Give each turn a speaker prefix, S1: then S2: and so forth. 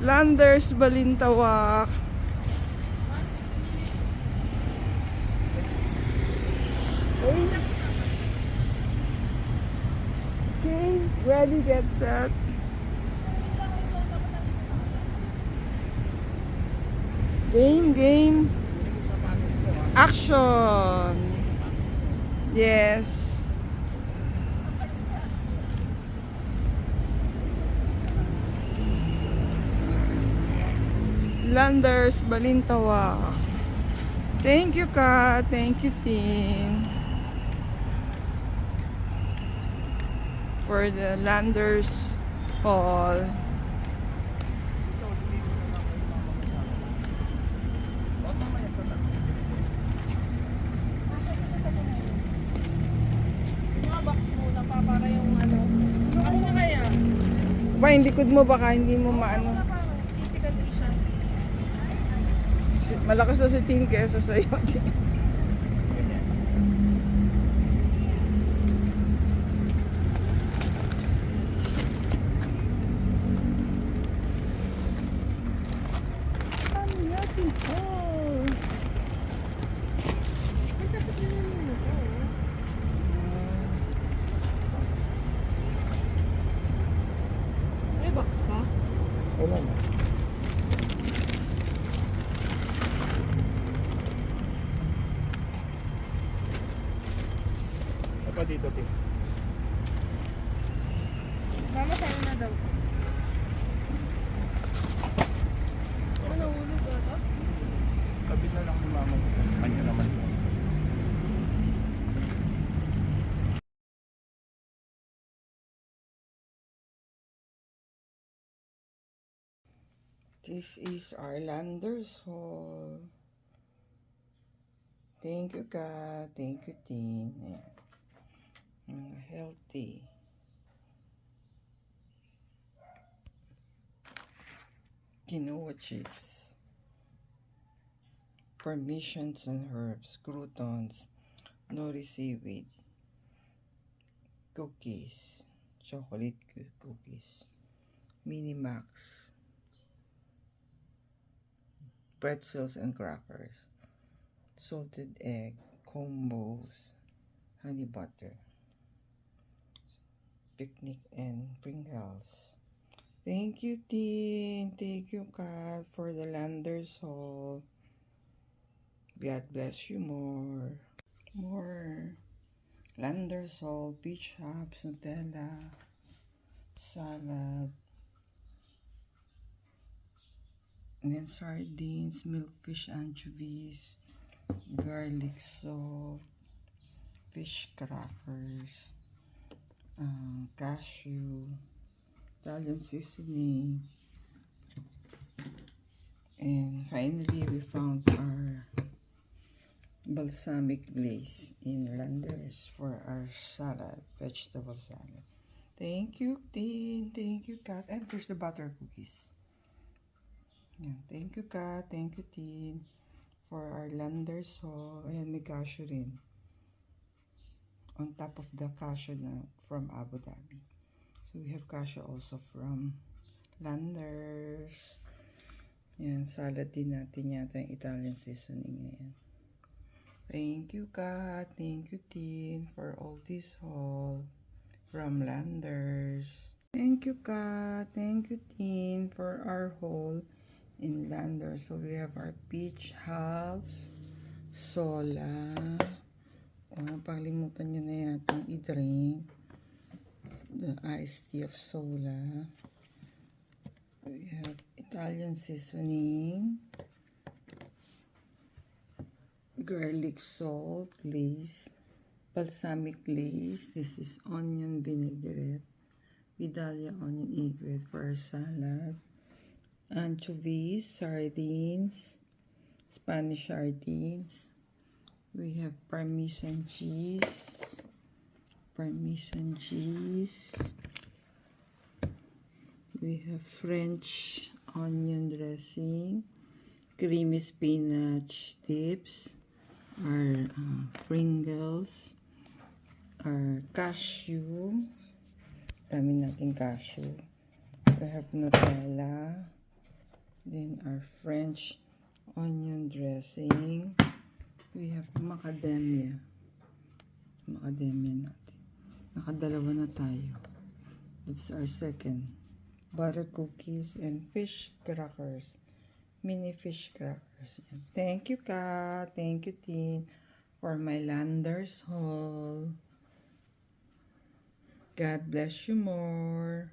S1: Landers Balintawak. Okay, ready, get set. Game. Action. Yes. Landers Balintawak. Thank you, Ka. Thank you, Tin. For the Landers Hall.
S2: Para yung ano na kaya?
S1: Ba, yung likod mo baka hindi mo maano.
S2: Physical vision.
S1: Malakas na si Tin kesa sa'yo.
S2: May box pa?
S1: Wala na.
S3: Sapa dito, Tim.
S2: Mama, sa'yo na daw. Ano, ulo ba ito?
S3: Kapit na lang ni mama. Sa kanya naman.
S1: This is our Landers Hall. Thank you, Ka. Thank you, Tin. Ayan. Mga healthy. Quinoa chips. Parmesan and herbs. Croutons. Nori seaweed. Cookies. Chocolate cookies. Mini Max. Pretzels and crackers. Salted egg. Combos. Honey butter. Picnic and Pringles. Thank you, Tin. Thank you, Kat, for the Landers Hall. God bless you more. More. Landers Hall, peach hops, Nutella, salad, and then sardines, milkfish anchovies, garlic salt, fish crackers, cashew, Italian seasoning, and finally we found our balsamic glaze in Landers for our salad, vegetable salad. Thank you, Tin. Thank you, Kat. And there's the butter cookies. Yan. Thank you, Kat. Thank you, Tin. For our Landers Hall. Ayan, may cashew rin. On top of the cashew na from Abu Dhabi. So we have cashew also from Landers. Yan, salad din natin yata yung Italian seasoning ngayon. Thank you, Kat. Thank you, Tin, for all this haul from Landers. Thank you, Kat. Thank you, Tin, for our haul in Landers. So we have our peach halves, sola. Paglimutan nyo na yatang i-drink. The iced tea of sola. We have Italian seasoning. Garlic salt glaze, balsamic glaze. This is onion vinaigrette, Vidalia onion egret for our salad, anchovies, sardines, Spanish sardines. We have Parmesan cheese, We have French onion dressing, creamy spinach dips, our Pringles, our cashew, dami natin cashew. We have Nutella, Then our French onion dressing. We have macadamia. Macadamia natin. Nakadalawa na tayo. That's our second. Butter cookies and fish crackers. Mini fish crackers. Yan. Thank you, Kat. Thank you, Tin, for my Landers haul. God bless you more.